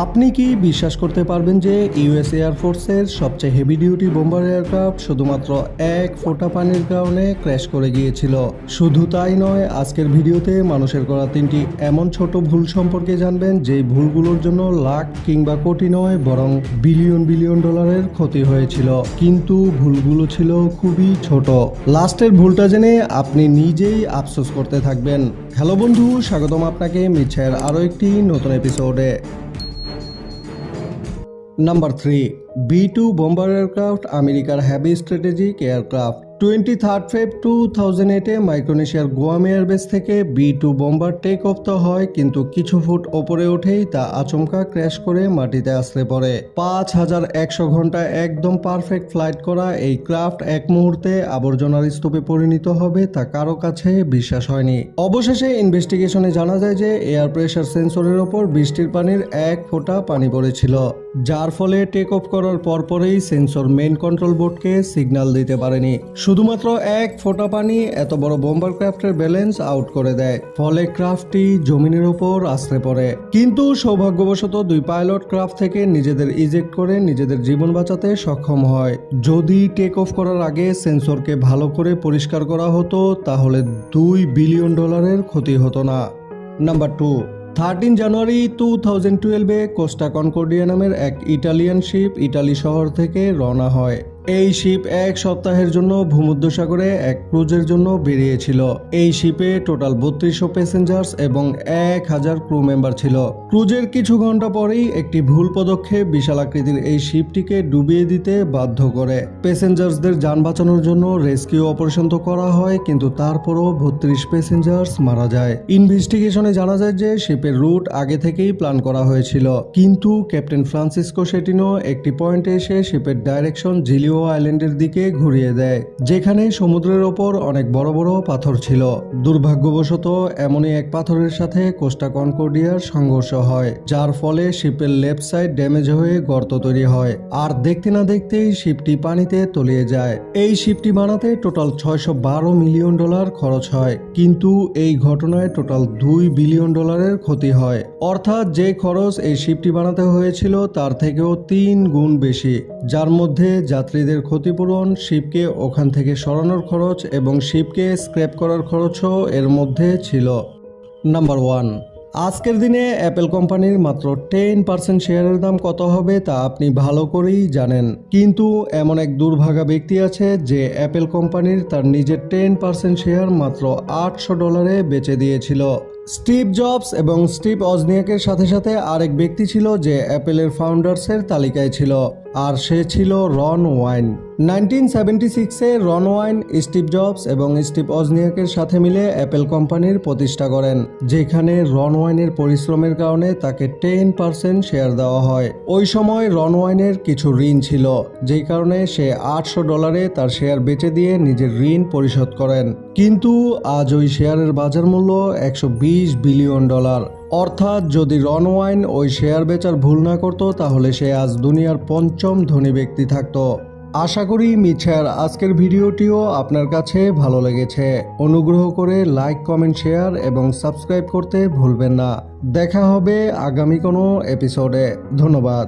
আপনি কি বিশ্বাস করতে পারবেন যে ইউএস এয়ারফোর্সের সবচেয়ে হেভি ডিউটি বোম্বার এয়ারক্রাফট শুধুমাত্র এক ফোঁটা পানির কারণে ক্র্যাশ করে গিয়েছিল? শুধু তাই নয়, আজকের ভিডিওতে মানুষের করা 3টি এমন ছোট ভুল সম্পর্কে জানবেন যেই ভুলগুলোর জন্য লাখ কিংবা কোটি নয় বরং বিলিয়ন বিলিয়ন ডলারের ক্ষতি হয়েছিল, কিন্তু ভুলগুলো ছিল খুবই ছোট। লাস্টের ভুলটা জেনে আপনি নিজেই আফসোস করতে থাকবেন। হ্যালো বন্ধু, স্বাগতম আপনাকে মিচ্ছায়ের আরও একটি নতুন এপিসোডে। নাম্বার 3, B-2 বোম্বার এয়ারক্রাফট আমেরিকার হ্যাভি স্ট্র্যাটেজিক এয়ারক্রাফট। 23 ফেব 2008-এ মাইক্রোনেশিয়ার গোয়াম এয়ারবেস থেকে B-2 বোম্বার টেক অফ তো হয়, কিন্তু কিছু ফুট ওপরে উঠেই তা আচমকা ক্র্যাশ করে মাটিতে আছড়ে পড়ে। 5100 ঘন্টা একদম পারফেক্ট ফ্লাইট করা এই ক্রাফট এক মুহূর্তে আবর্জনার স্তূপে পরিণত হবে তা কারো কাছে বিশ্বাস হয়নি। অবশেষে ইনভেস্টিগেশনে জানা যায় যে এয়ার প্রেশার সেন্সরের ওপর বৃষ্টির পানির এক ফোঁটা পানি পড়েছিল, যার ফলে টেক অফ করার পরপরেই সেন্সর মেইন কন্ট্রোল বোর্ডকে সিগন্যাল দিতে পারেনি। শুধুমাত্র এক ফোঁটা পানি এত বড় বোম্বার ক্রাফটের ব্যালেন্স আউট করে দেয়, ফলে ক্রাফটটি জমিনের উপর আছড়ে পড়ে। কিন্তু সৌভাগ্যবশত দুই পাইলট ক্রাফট থেকে নিজেদের ইজেক্ট করে নিজেদের জীবন বাঁচাতে সক্ষম হয়। যদি টেক অফ করার আগে সেন্সরকে ভালো করে পরিষ্কার করা হতো তাহলে $2 বিলিয়ন ক্ষতি হতো না। নাম্বার 2, 13 জানুয়ারি 2012-এ কোস্টা কনকর্ডিয়া নামের এক ইটালিয়ান শিপ ইটালি শহর থেকে রওনা হয়। এই শিপ এক সপ্তাহের জন্য ভূমধ্যসাগরে এক ক্রুজের জন্য বেরিয়েছিল। এই শিপে টোটাল 3200 প্যাসেঞ্জার্স এবং 1000 ক্রু মেম্বার ছিল। ক্রুজের কিছু ঘন্টা পরেই একটি ভুল পদক্ষেপ বিশাল আকৃতির এই শিপটিকে ডুবিয়ে দিতে বাধ্য করে। প্যাসেঞ্জার্সদের যান বাঁচানোর জন্য রেস্কিউ অপারেশন তো করা হয়, কিন্তু তারপরও 32 প্যাসেঞ্জার্স মারা যায়। ইনভেস্টিগেশনে জানা যায় যে শিপের রুট আগে থেকেই প্ল্যান করা হয়েছিল, কিন্তু ক্যাপ্টেন ফ্রান্সিসকো সেটিনো একটি পয়েন্টে এসে শিপের ডাইরেকশন জিলিও আইল্যান্ডের দিকে ঘুরিয়ে দেয়, যেখানে সমুদ্রের ওপর অনেক বড় বড় পাথর ছিল। দুর্ভাগ্যবশত এমনই এক পাথরের সাথে কোস্টা কনকর্ডিয়ার সংঘর্ষ হয়, যার ফলে শিপের লেফট সাইড ড্যামেজ হয়ে গর্ত তৈরি হয়, আর দেখতে না দেখতেই শিপটি পানিতে তলিয়ে যায়। এই শিপটি বানাতে টোটাল $612 মিলিয়ন খরচ হয়, কিন্তু এই ঘটনায় টোটাল $2 বিলিয়ন ক্ষতি হয়। অর্থাৎ যে খরচ এই শিপটি বানাতে হয়েছিল তার থেকেও 3 গুণ বেশি, যার মধ্যে যাত্রীদের ক্ষতিপূরণ, শিপকে ওখান থেকে সরানোর খরচ এবং শিপকে স্ক্র্যাপ করার খরচও এর মধ্যে ছিল। নাম্বার 1, আজকের দিনে অ্যাপেল কোম্পানির মাত্র 10% শেয়ারের দাম কত হবে তা আপনি ভালো করেই জানেন, কিন্তু এমন এক দুর্ভাগা ব্যক্তি আছে যে অ্যাপেল কোম্পানির তার নিজের 10% শেয়ার মাত্র $800 বেচে দিয়েছিল। স্টিভ জবস এবং স্টিভ ওজনিয়াকের সাথে সাথে আরেক ব্যক্তি ছিল যে অ্যাপেলের ফাউন্ডার্সের তালিকায় ছিল, আর সে ছিল রন ওয়াইন। 1976-এ রন ওয়াইন স্টিভ জবস এবং স্টিভ ওজনিয়াকের সাথে মিলে অ্যাপেল কোম্পানির প্রতিষ্ঠা করেন, যেখানে রন ওয়াইনের পরিশ্রমের কারণে তাকে 10% শেয়ার দেওয়া হয়। ওই সময় রন ওয়াইনের কিছু ঋণ ছিল, যেই কারণে সে $800 তার শেয়ার বেচে দিয়ে নিজের ঋণ পরিশোধ করেন। কিন্তু আজ ওই শেয়ারের বাজার মূল্য $120 বিলিয়ন। অর্থাৎ যদি রন ওয়াইন ওই শেয়ার বেচার ভুল না করত তাহলে সে আজ দুনিয়ার 5ম ধনী ব্যক্তি থাকত। আশা করি মিচ্ছার আজকের ভিডিওটিও আপনার কাছে ভালো লেগেছে। অনুগ্রহ করে লাইক, কমেন্ট, শেয়ার এবং সাবস্ক্রাইব করতে ভুলবেন না। দেখা হবে আগামী কোনো এপিসোডে। ধন্যবাদ।